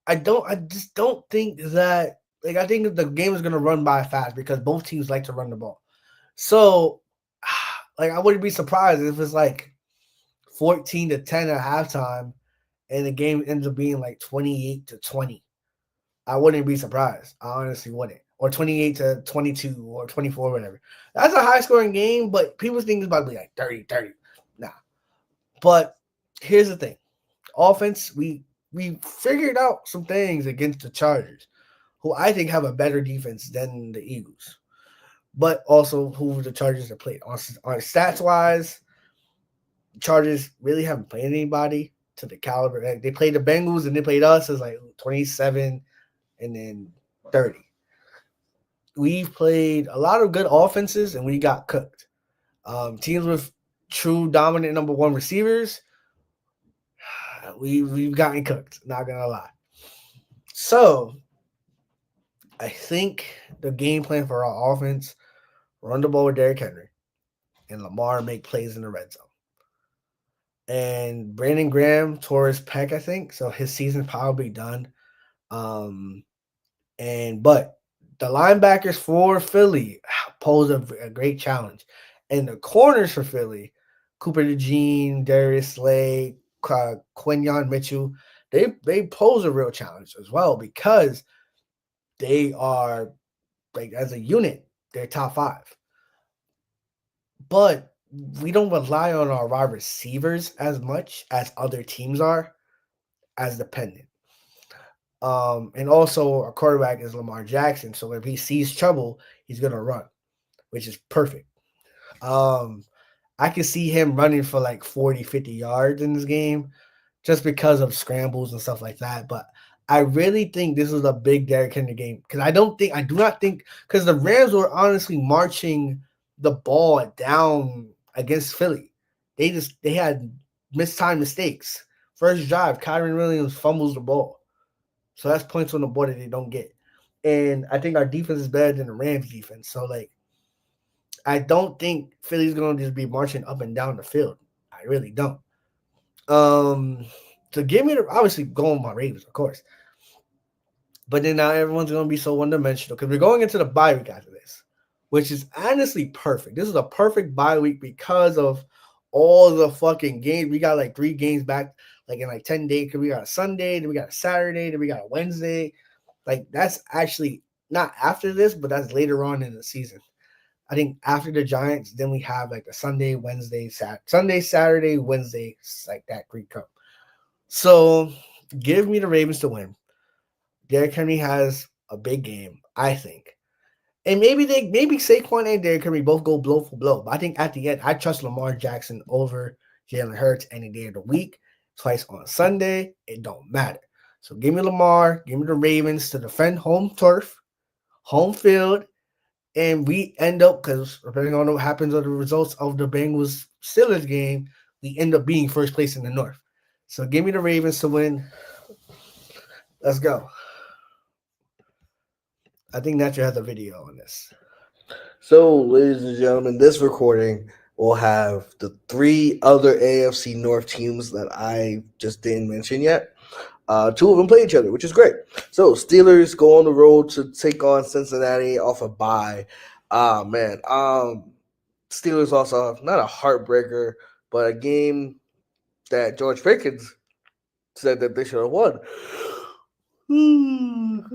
I just don't think that, like, I think the game is going to run by fast because both teams like to run the ball. So, like, I wouldn't be surprised if it's like 14-10 at halftime and the game ends up being like 28-20. I wouldn't be surprised. I honestly wouldn't. Or 28-22 or 24, whatever. That's a high-scoring game, but people think it's about to be like 30-30. Nah. But here's the thing. Offense, we figured out some things against the Chargers, who I think have a better defense than the Eagles, but also who the Chargers have played. On stats-wise, Chargers really haven't played anybody to the caliber. Like, they played the Bengals and they played us as like 27 and then 30. We've played a lot of good offenses and we got cooked. Teams with true dominant number 1 receivers, we've gotten cooked, not gonna lie. So I think the game plan for our offense, run the ball with Derrick Henry and Lamar make plays in the red zone. And Brandon Graham tore his pec, I think, so his season's probably done. But the linebackers for Philly pose a great challenge. And the corners for Philly, Cooper DeJean, Darius Slay, Quinyon Mitchell, they pose a real challenge as well because they are, like, as a unit, they're top 5. But we don't rely on our wide receivers as much as other teams are as dependent. And also our quarterback is Lamar Jackson. So if he sees trouble, he's going to run, which is perfect. I can see him running for like 40, 50 yards in this game just because of scrambles and stuff like that. But I really think this is a big Derrick Henry game because I do not think because the Rams were honestly marching the ball down against Philly. They had mistimed mistakes. First drive, Kyron Williams fumbles the ball. So that's points on the board that they don't get. And I think our defense is better than the Rams defense. So like I don't think Philly's gonna just be marching up and down the field. I really don't. To give me the obviously going my Ravens, of course. But then now everyone's gonna be so one dimensional because we're going into the bye week after this, which is honestly perfect. This is a perfect bye week because of all the fucking games. We got like 3 games back, like in like 10 days. Cause we got a Sunday, then we got a Saturday, then we got a Wednesday. Like that's actually not after this, but that's later on in the season. I think after the Giants, then we have like a Sunday, Wednesday, Sunday, Saturday, Wednesday, like that Greek Cup. So give me the Ravens to win. Derrick Henry has a big game, I think. And maybe Saquon and Derrick Henry both go blow for blow. But I think at the end, I trust Lamar Jackson over Jalen Hurts any day of the week. Twice on Sunday, it don't matter. So give me Lamar, give me the Ravens to defend home turf, home field, and we end up, because depending on what happens on the results of the Bengals Steelers game, we end up being first place in the North. So give me the Ravens to win. Let's go. I think Nacho has a video on this. So, ladies and gentlemen, this recording will have the 3 other AFC North teams that I just didn't mention yet. 2 of them play each other, which is great. So, Steelers go on the road to take on Cincinnati off a bye. Man. Steelers also have not a heartbreaker, but a game that George Pickens said that they should have won.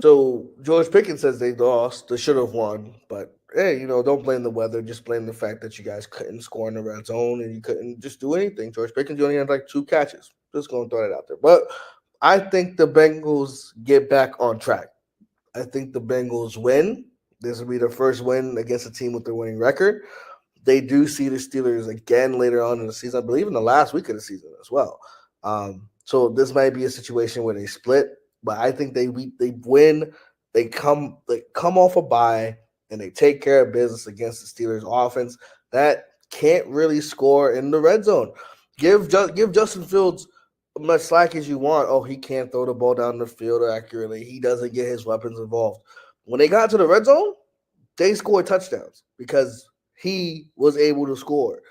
So George Pickens says they lost. They should have won, but hey, don't blame the weather. Just blame the fact that you guys couldn't score in the red zone and you couldn't just do anything. George Pickens, you only had like 2 catches. Just going to throw that out there. But I think the Bengals get back on track. I think the Bengals win. This will be their first win against a team with their winning record. They do see the Steelers again later on in the season. I believe in the last week of the season as well. So this might be a situation where they split. But I think they win. They come off a bye and they take care of business against the Steelers offense that can't really score in the red zone. Give Justin Fields as much slack as you want. Oh, he can't throw the ball down the field accurately. He doesn't get his weapons involved. When they got to the red zone, they scored touchdowns because he was able to score.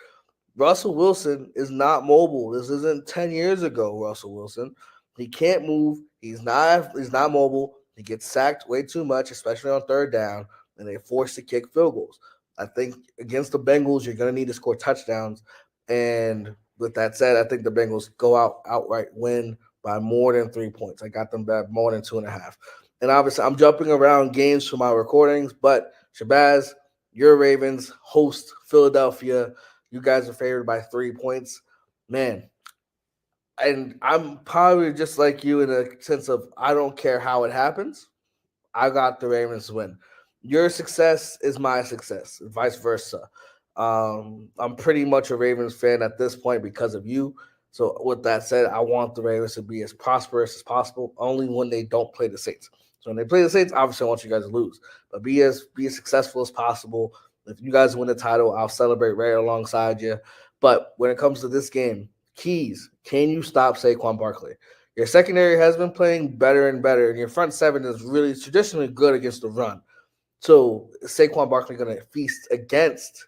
Russell Wilson is not mobile. This isn't 10 years ago, Russell Wilson. He can't move. He's not mobile. He gets sacked way too much, especially on third down, and they're forced to kick field goals. I think against the Bengals, you're going to need to score touchdowns. And with that said, I think the Bengals go outright win by more than 3 points. I got them back more than 2.5. And obviously, I'm jumping around games for my recordings, but Shabazz, your Ravens host Philadelphia. You guys are favored by 3 points. Man, and I'm probably just like you in a sense of I don't care how it happens. I got the Ravens to win. Your success is my success, and vice versa. I'm pretty much a Ravens fan at this point because of you. So with that said, I want the Ravens to be as prosperous as possible, only when they don't play the Saints. So when they play the Saints, obviously I want you guys to lose. But be as successful as possible. If you guys win the title, I'll celebrate right alongside you. But when it comes to this game, keys, can you stop Saquon Barkley? Your secondary has been playing better and better, and your front seven is really traditionally good against the run. So Saquon Barkley going to feast against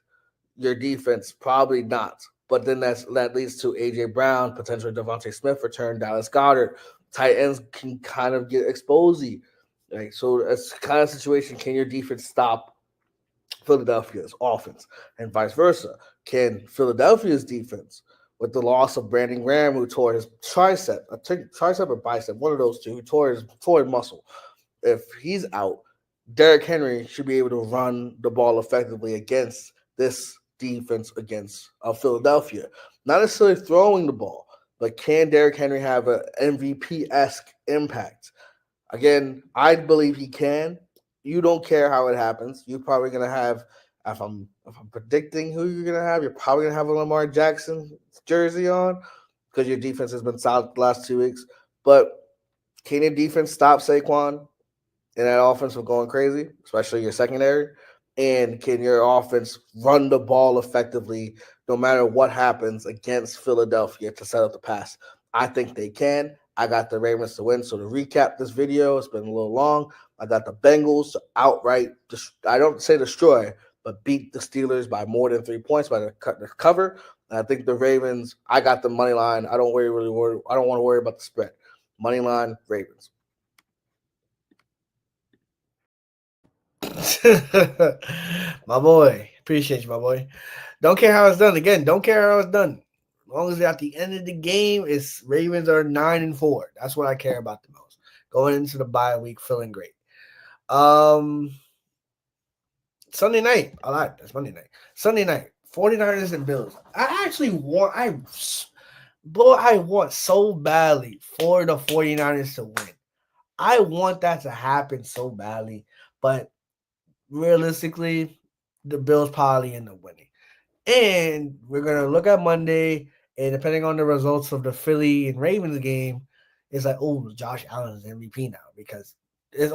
your defense? Probably not. But then that leads to A.J. Brown, potentially Devontae Smith return, Dallas Goedert. Tight ends can kind of get exposed. Like, so it's kind of situation, can your defense stop Philadelphia's offense? And vice versa. Can Philadelphia's defense, with the loss of Brandon Graham, who tore his tricep or bicep, one of those two, who tore his muscle, if he's out, Derrick Henry should be able to run the ball effectively against this defense against Philadelphia. Not necessarily throwing the ball, but can Derrick Henry have an MVP-esque impact? Again, I believe he can. You don't care how it happens. You're probably going to have, if I'm predicting who you're going to have, you're probably going to have a Lamar Jackson jersey on because your defense has been solid the last 2 weeks. But can your defense stop Saquon and that offense from going crazy, especially your secondary? And can your offense run the ball effectively no matter what happens against Philadelphia to set up the pass? I think they can. I got the Ravens to win. So to recap this video, it's been a little long. I got the Bengals to outright, I don't say destroy, but beat the Steelers by more than 3 points by the cover. And I think the Ravens, I got the money line. I don't want to worry about the spread. Money line, Ravens. My boy. Appreciate you, my boy. Don't care how it's done. Again, don't care how it's done. As long as at the end of the game, it's Ravens are 9-4. That's what I care about the most. Going into the bye week, feeling great. Sunday night. All right, that's Monday night. Sunday night, 49ers and Bills. I want so badly for the 49ers to win. I want that to happen so badly, but realistically, the Bills probably end up winning. And we're gonna look at Monday, and depending on the results of the Philly and Ravens game, it's like, oh, Josh Allen's MVP now because it's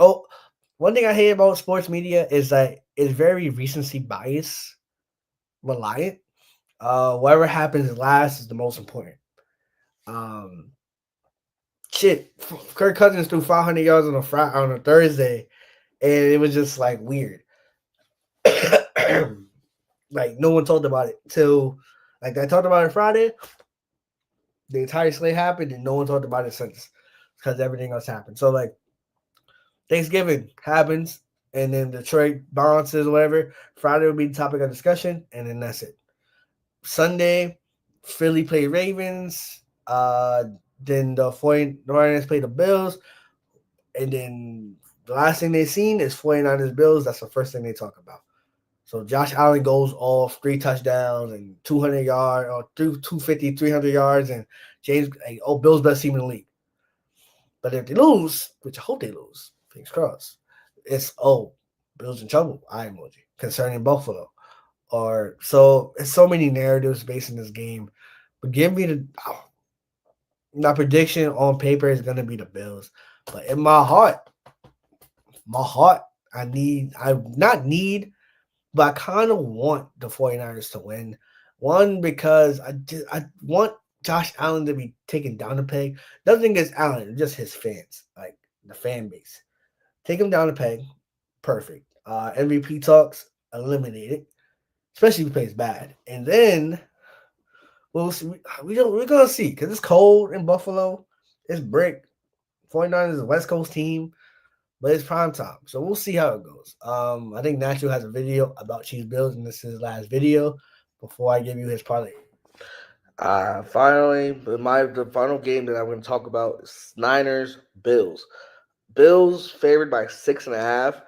one thing I hate about sports media is that it's very recency bias reliant. Whatever happens last is the most important. Um, Kirk Cousins threw 500 yards on a Thursday, and it was just like weird. Like no one talked about it till like I talked about it Friday. The entire slate happened, and no one talked about it since because everything else happened. So like Thanksgiving happens, and then Detroit bounces or whatever. Friday will be the topic of discussion, and then that's it. Sunday, Philly play Ravens. Then the 49ers play the Bills, and then the last thing they seen is 49ers Bills. That's the first thing they talk about. So Josh Allen goes off 3 touchdowns and 200 yards or 250, 300 yards, and Bills best team in the league. But if they lose, which I hope they lose, fingers crossed, it's Bills in trouble. I emoji concerning Buffalo. Or so it's so many narratives based in this game. But give me my prediction on paper is gonna be the Bills. But in my heart, but I kind of want the 49ers to win. One, because I want Josh Allen to be taken down a peg. Nothing against Allen, just his fans, like the fan base. Take him down a peg. Perfect. MVP talks, eliminated. Especially if he plays bad. And then we'll see. We're gonna see because it's cold in Buffalo. It's brick. 49ers is a West Coast team. But it's prime time, so we'll see how it goes. I think Nacho has a video about Chiefs Bills, and this is his last video before I give you his parlay. Finally, the final game that I'm going to talk about is Niners Bills. Bills favored by 6.5.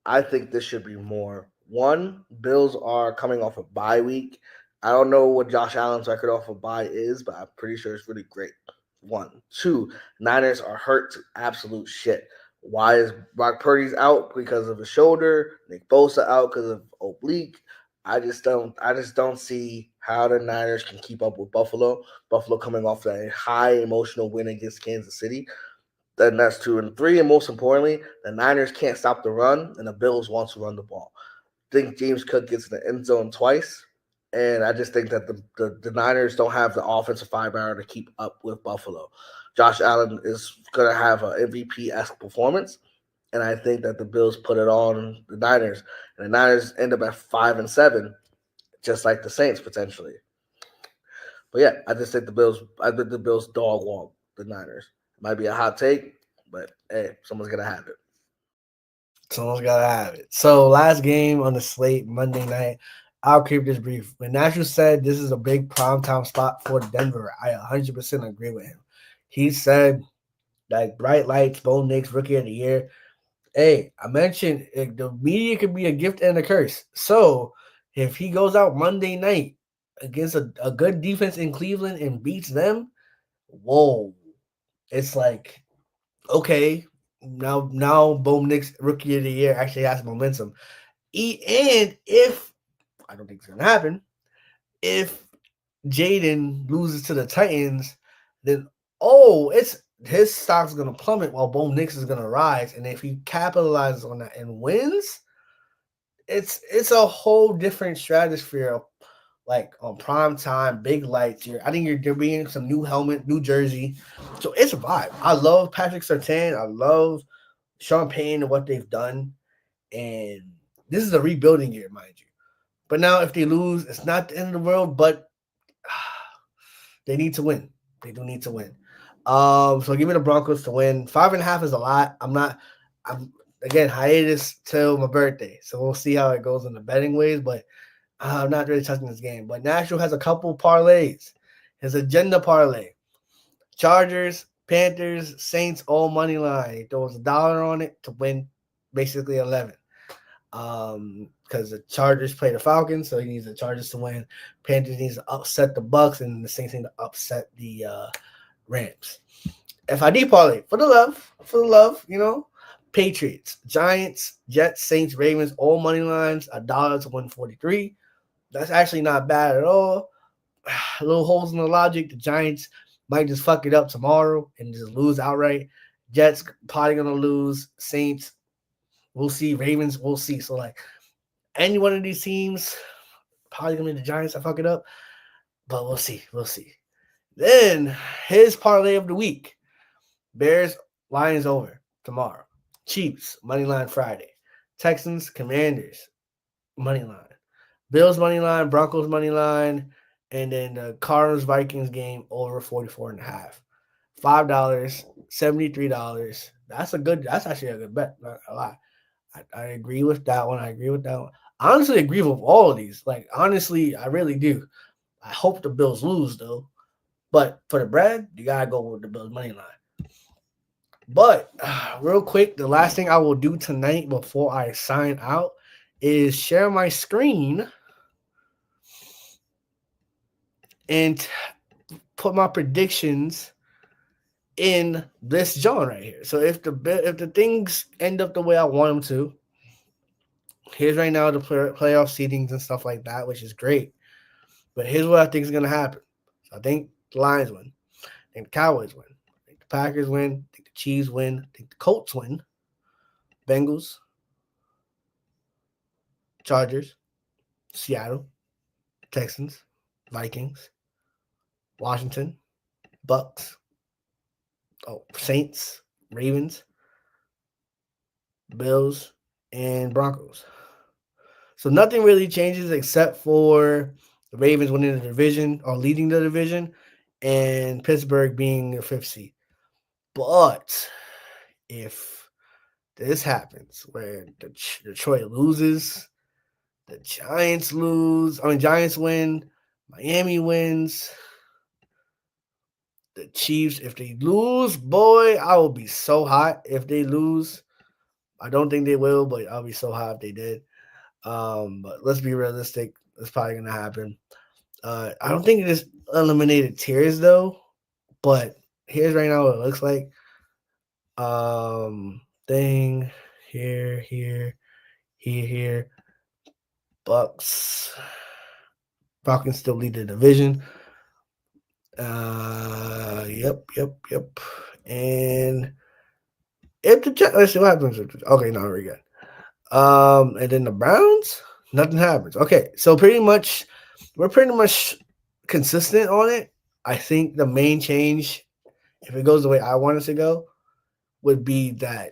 I think this should be more. One, Bills are coming off a bye week. I don't know what Josh Allen's record off a bye is, but I'm pretty sure it's really great. One. Two, Niners are hurt to absolute shit. Why is Brock Purdy's out because of a shoulder? Nick Bosa out because of oblique. I just don't see how the Niners can keep up with Buffalo. Buffalo coming off that high emotional win against Kansas City. Then that's 2 and 3. And most importantly, the Niners can't stop the run, and the Bills want to run the ball. I think James Cook gets in the end zone twice. And I just think that the Niners don't have the offensive firepower to keep up with Buffalo. Josh Allen is going to have an MVP-esque performance. And I think that the Bills put it on the Niners. And the Niners end up at 5-7, just like the Saints potentially. But yeah, I think the Bills dog walk the Niners. Might be a hot take, but hey, someone's gonna have it. Someone's gotta have it. So last game on the slate Monday night. I'll keep this brief. When Nacho said this is a big primetime spot for Denver, I 100% agree with him. He said like bright lights, Bo Nix, rookie of the year. Hey, I mentioned the media could be a gift and a curse. So if he goes out Monday night against a good defense in Cleveland and beats them, whoa. It's like, okay, now Bo Nix rookie of the year actually has momentum. And if I don't think it's gonna happen, if Jaden loses to the Titans, then it's his stock's gonna plummet while Bo Nix is gonna rise. And if he capitalizes on that and wins, it's a whole different stratosphere. Like on prime time, big lights here. I think they're being some new helmet, new jersey. So it's a vibe. I love Patrick Surtain. I love Sean Payne and what they've done. And this is a rebuilding year, mind you. But now if they lose, it's not the end of the world, but they need to win. They do need to win. So give me the Broncos to win. 5.5 is a lot. I'm again hiatus till my birthday. So we'll see how it goes in the betting ways, but I'm not really touching this game. But Nashville has a couple parlays. His agenda parlay. Chargers, Panthers, Saints, all money line. He throws $1 on it to win basically 11. Because the Chargers play the Falcons, so he needs the Chargers to win. Panthers needs to upset the Bucks, and the Saints need to upset the Rams. FID parlay for the love, you know. Patriots, Giants, Jets, Saints, Ravens, all money lines, $1 to 143. That's actually not bad at all. Little holes in the logic. The Giants might just fuck it up tomorrow and just lose outright. Jets probably gonna lose. Saints, we'll see. Ravens, we'll see. So like any one of these teams, probably gonna be the Giants that fuck it up. But we'll see. We'll see. Then his parlay of the week. Bears, Lions over tomorrow. Chiefs, money line Friday. Texans, Commanders, money line. Bills money line, Broncos money line, and then the Cardinals Vikings game over 44.5. $5, $73. That's actually a good bet, not a lot. I agree with that one. I agree with that one. I honestly agree with all of these. Like, honestly, I really do. I hope the Bills lose though. But for the bread, you gotta go with the Bills money line. But real quick, the last thing I will do tonight before I sign out is share my screen and put my predictions in this John right here. So if the things end up the way I want them to, here's right now the playoff seedings and stuff like that, which is great. But here's what I think is gonna happen. So I think the Lions win. I think the Cowboys win. I think the Packers win. I think the Chiefs win. I think the Colts win. Bengals, Chargers, Seattle, Texans, Vikings, Washington, Bucks, Saints, Ravens, Bills, and Broncos. So nothing really changes except for the Ravens winning the division or leading the division and Pittsburgh being the fifth seed. But if this happens where Detroit loses, the Giants lose, Giants win, Miami wins, the Chiefs, if they lose, boy, I will be so hot if they lose. I don't think they will, but I'll be so hot if they did. But let's be realistic. It's probably gonna happen. I don't think it is eliminated tiers though, but here's right now what it looks like. Thing here, here, here. Bucks. Falcons still lead the division. Yep. And if the let's see what happens. Okay, no, we're good. And then the Browns, nothing happens. Okay, so we're pretty much consistent on it. I think the main change, if it goes the way I want it to go, would be that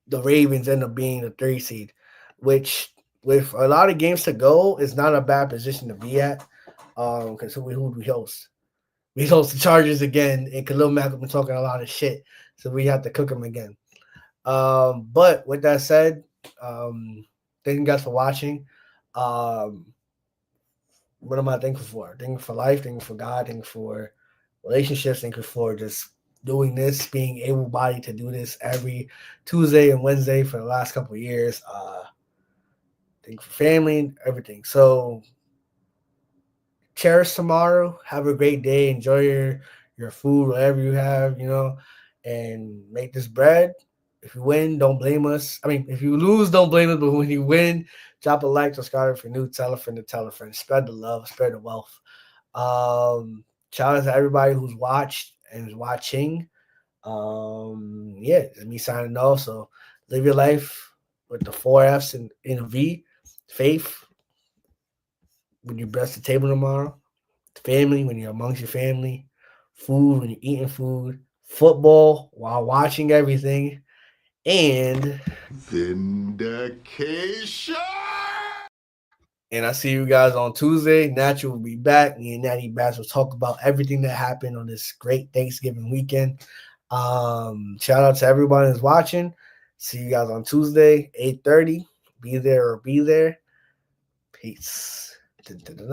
the Ravens end up being the 3 seed, which with a lot of games to go is not a bad position to be at. Because who do we host? We host the Chargers again, and Khalil Mack have been talking a lot of shit, so we have to cook them again. But with that said, thank you guys for watching. What am I thankful for? Thankful for life, thankful for God, thankful for relationships, thankful for just doing this, being able-bodied to do this every Tuesday and Wednesday for the last couple of years. Thankful for family, everything. So cherish tomorrow. Have a great day. Enjoy your food, whatever you have, and make this bread. If you win, don't blame us. If you lose, don't blame us. But when you win, drop a like, subscribe if you're new, tell a friend to tell a friend. Spread the love, spread the wealth. Shout out to everybody who's watched and is watching. It's me signing off. So live your life, with the 4 F's in a V. Faith, when you bless the table tomorrow. Family, when you're amongst your family. Food, when you're eating food. Football, while watching everything. And vindication. And I see you guys on Tuesday. Natural will be back. Me and Natty Bass will talk about everything that happened on this great Thanksgiving weekend. Shout out to everybody who's watching. See you guys on Tuesday, 8:30. Be there or be there. Peace.